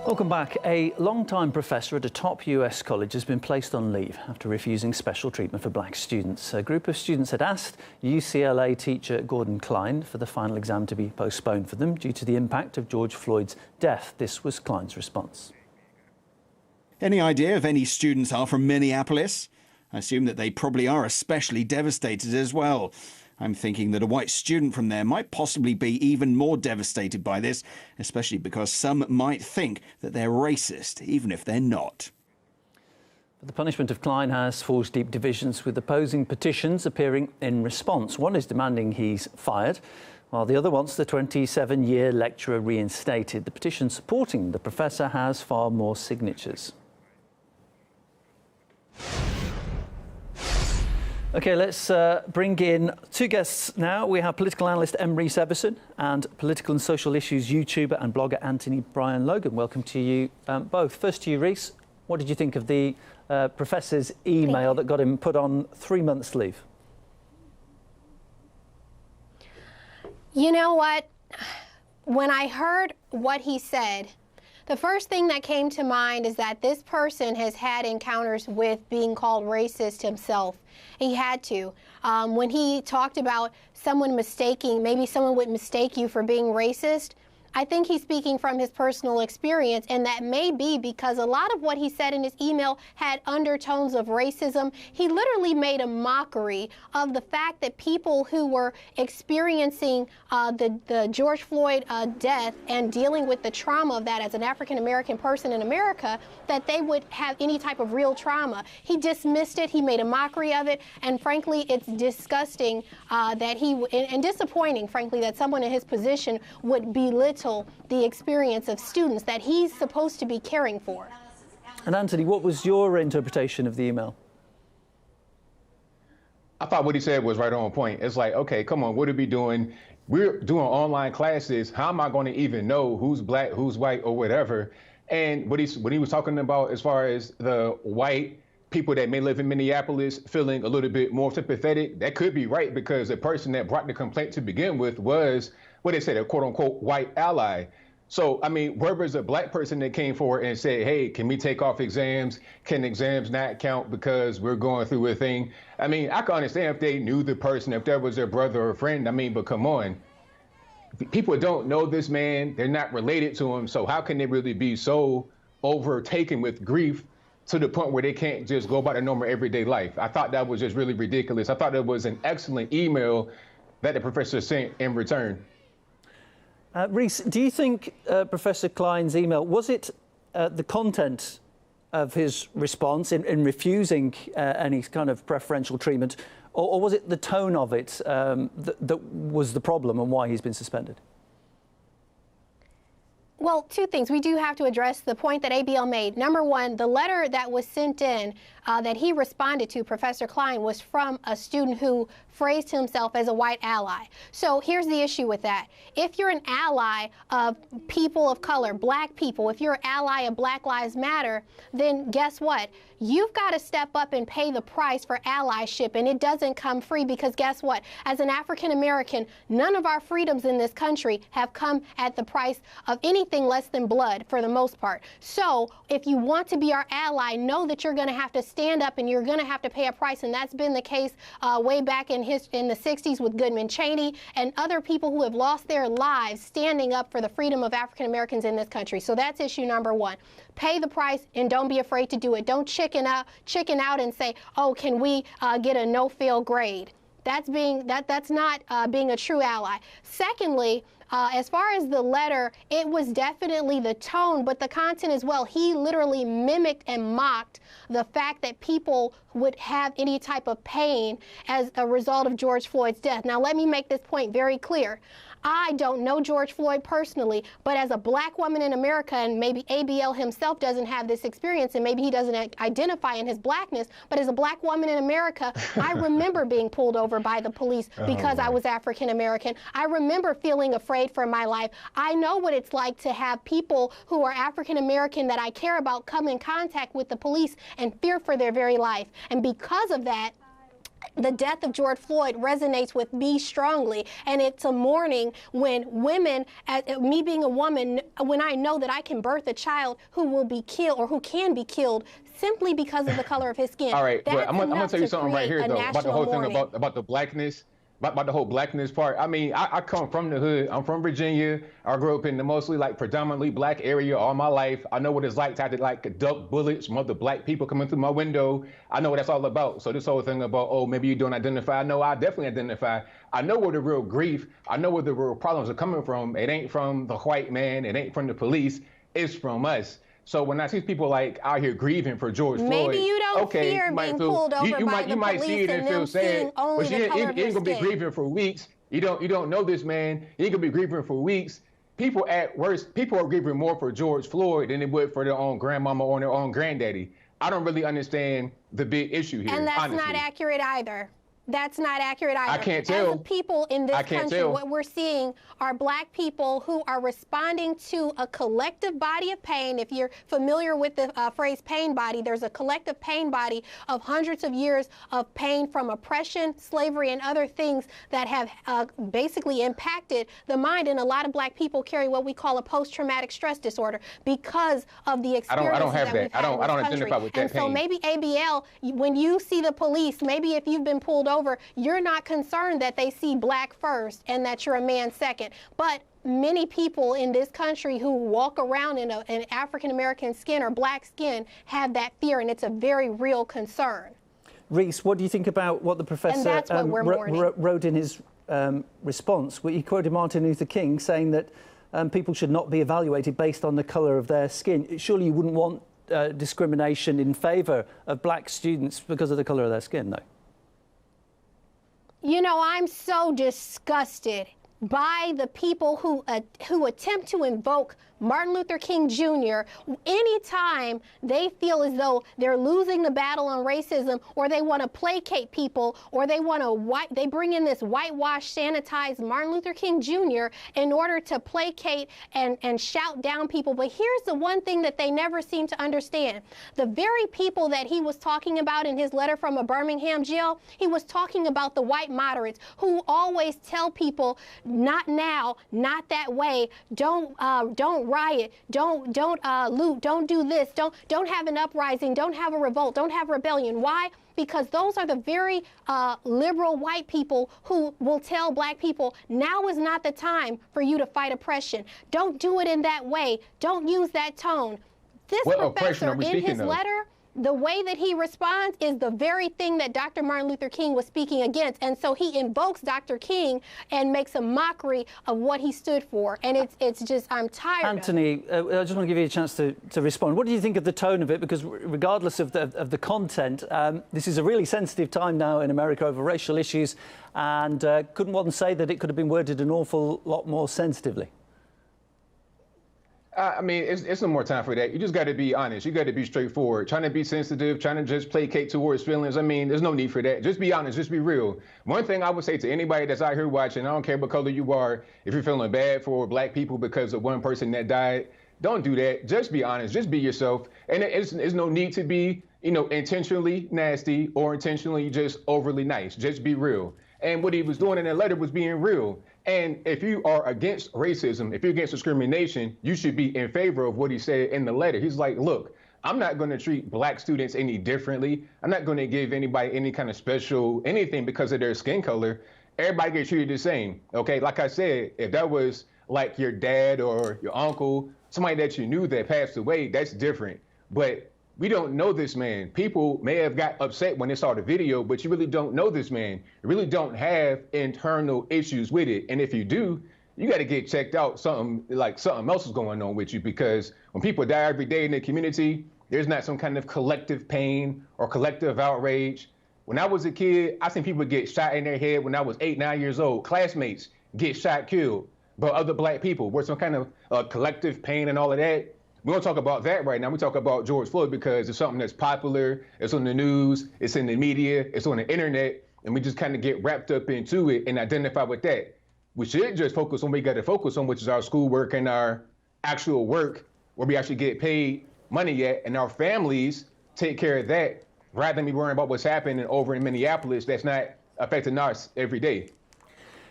Welcome back. A long-time professor at a top US college has been placed on leave after refusing special treatment for black students. A group of students had asked UCLA teacher Gordon Klein for the final exam to be postponed for them due to the impact of George Floyd's death. This was Klein's response. Any idea if any students are from Minneapolis? I assume that they probably are especially devastated as well. I'm thinking that a white student from there might possibly be even more devastated by this, especially because some might think that they're racist, even if they're not. But the punishment of Klein has forged deep divisions, with opposing petitions appearing in response. One is demanding he's fired, while the other wants the 27-year lecturer reinstated. The petition supporting the professor has far more signatures. OK, let's bring in two guests now. We have political analyst Reese Everson and political and social issues YouTuber and blogger Anthony Brian Logan. Welcome to you both. First to you, Reese. What did you think of the professor's email that got him put on 3 months' leave? You know what? When I heard what he said, the first thing that came to mind is that this person has had encounters with being called racist himself. He had to. When he talked about someone mistaking, maybe someone would mistake you for being racist, I think he's speaking from his personal experience, and that may be because a lot of what he said in his email had undertones of racism. He literally made a mockery of the fact that people who were experiencing the George Floyd death and dealing with the trauma of that as an African-American person in America, that they would have any type of real trauma. He dismissed it. He made a mockery of it. And frankly, it's disgusting that and disappointing, frankly, that someone in his position would belittle the experience of students that he's supposed to be caring for. And Anthony, what was your interpretation of the email? I thought what he said was right on point. It's like, okay, come on, what are we doing? We're doing online classes. How am I going to even know who's black, who's white, or whatever? And what he was talking about as far as the white people that may live in Minneapolis feeling a little bit more sympathetic, that could be right, because the person that brought the complaint to begin with was what they said, a quote unquote white ally. So, I mean, where was a black person that came forward and said, hey, can we take off exams? Can exams not count because we're going through a thing? I mean, I can understand if they knew the person, if that was their brother or friend. I mean, but come on. People don't know this man. They're not related to him. So how can they really be so overtaken with grief to the point where they can't just go about their normal everyday life? I thought that was just really ridiculous. I thought it was an excellent email that the professor sent in return. Reese, do you think Professor Klein's email, was it the content of his response in refusing any kind of preferential treatment, or was it the tone of it that was the problem and why he's been suspended? Well, two things. We do have to address the point that ABL made. Number one, the letter that was sent in that he responded to, Professor Klein, was from a student who phrased himself as a white ally. So here's the issue with that. If you're an ally of people of color, black people, if you're an ally of Black Lives Matter, then guess what? You've got to step up and pay the price for allyship, and it doesn't come free, because guess what? As an African American, none of our freedoms in this country have come at the price of anything less than blood, for the most part. So if you want to be our ally, know that you're going to have to stand up and you're going to have to pay a price, and that's been the case way back in the 60s with Goodman Cheney and other people who have lost their lives standing up for the freedom of African Americans in this country. So that's issue number one. Pay the price and don't be afraid to do it. Don't chicken out and say, oh, can we get a no-fail grade? That's not being a true ally. Secondly, as far as the letter, it was definitely the tone, but the content as well. He literally mimicked and mocked the fact that people would have any type of pain as a result of George Floyd's death. Now, let me make this point very clear. I don't know George Floyd personally, but as a black woman in America, and maybe ABL himself doesn't have this experience, and maybe he doesn't identify in his blackness, but as a black woman in America, I remember being pulled over by the police because I was African American. I remember feeling afraid for my life. I know what it's like to have people who are African American that I care about come in contact with the police and fear for their very life. And because of that, the death of George Floyd resonates with me strongly, and it's a mourning when women, me being a woman, when I know that I can birth a child who will be killed or who can be killed simply because of the color of his skin. All right, That's but I'm gonna tell you something right here, though, about the whole mourning. thing about the blackness. About the whole blackness part. I mean, I come from the hood. I'm from Virginia. I grew up in the mostly like predominantly black area all my life. I know what it's like to have to like duck bullets from other black people coming through my window. I know what that's all about. So this whole thing about, oh, maybe you don't identify. No, I definitely identify. I know where the real grief, I know where the real problems are coming from. It ain't from the white man. It ain't from the police. It's from us. So when I see people like out here grieving for George Floyd, maybe you don't fear being pulled over by the police see it and feel sad, but you ain't gonna be grieving for weeks. You don't know this man. You ain't gonna be grieving for weeks. People at worst, people are grieving more for George Floyd than they would for their own grandmama or their own granddaddy. I don't really understand the big issue here. And that's honestly not accurate either. That's not accurate either. I can't tell. As the people in this country, what we're seeing are black people who are responding to a collective body of pain. If you're familiar with the phrase pain body, there's a collective pain body of hundreds of years of pain from oppression, slavery, and other things that have basically impacted the mind. And a lot of black people carry what we call a post-traumatic stress disorder because of the experiences I don't have that. I don't identify with that pain. So maybe ABL, when you see the police, maybe if you've been pulled over, you're not concerned that they see black first and that you're a man second. But many people in this country who walk around in an African-American skin or black skin have that fear, and it's a very real concern. Reese, what do you think about what the professor wrote in his response? He quoted Martin Luther King saying that people should not be evaluated based on the colour of their skin. Surely you wouldn't want discrimination in favour of black students because of the colour of their skin, though. You know, I'm so disgusted by the people who attempt to invoke Martin Luther King Jr. anytime they feel as though they're losing the battle on racism, or they want to placate people, or they bring in this whitewashed, sanitized Martin Luther King Jr. in order to placate and shout down people. But here's the one thing that they never seem to understand. The very people that he was talking about in his letter from a Birmingham jail, he was talking about the white moderates who always tell people, not now, not that way, don't riot, don't loot, don't do this, don't have an uprising, don't have a revolt, don't have rebellion. Why? Because those are the very liberal white people who will tell black people, now is not the time for you to fight oppression. Don't do it in that way. Don't use that tone. This professor, in his letter, the way that he responds is the very thing that Dr. Martin Luther King was speaking against. And so he invokes Dr. King and makes a mockery of what he stood for. And it's just, I'm tired Anthony, of it. I just want to give you a chance to respond. What do you think of the tone of it? Because regardless of the content, this is a really sensitive time now in America over racial issues. And couldn't one say that it could have been worded an awful lot more sensitively? I mean, it's no more time for that. You just got to be honest. You got to be straightforward. Trying to be sensitive, trying to just placate towards feelings. I mean, there's no need for that. Just be honest. Just be real. One thing I would say to anybody that's out here watching, I don't care what color you are, if you're feeling bad for black people because of one person that died, don't do that. Just be honest. Just be yourself. And there's no need to be, intentionally nasty or intentionally just overly nice. Just be real. And what he was doing in that letter was being real. And if you are against racism, if you're against discrimination, you should be in favor of what he said in the letter. He's like, look, I'm not going to treat black students any differently. I'm not going to give anybody any kind of special anything because of their skin color. Everybody gets treated the same. OK, like I said, if that was like your dad or your uncle, somebody that you knew that passed away, that's different. But we don't know this man. People may have got upset when they saw the video, but you really don't know this man. You really don't have internal issues with it. And if you do, you got to get checked out. Something else is going on with you, because when people die every day in the community, there's not some kind of collective pain or collective outrage. When I was a kid, I seen people get shot in their head when I was 8, 9 years old. Classmates get shot, killed by other black people. Where some kind of collective pain and all of that. We don't talk about that right now. We talk about George Floyd because it's something that's popular. It's on the news. It's in the media. It's on the internet. And we just kind of get wrapped up into it and identify with that. We should just focus on what we got to focus on, which is our schoolwork and our actual work where we actually get paid money at, and our families take care of that. rather than me worrying about what's happening over in Minneapolis that's not affecting us every day.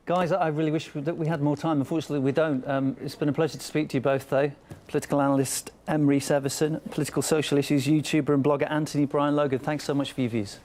Guys, I really wish that we had more time. Unfortunately, we don't. It's been a pleasure to speak to you both, though. Political analyst Reese Everson, political social issues YouTuber and blogger Anthony Brian Logan. Thanks so much for your views.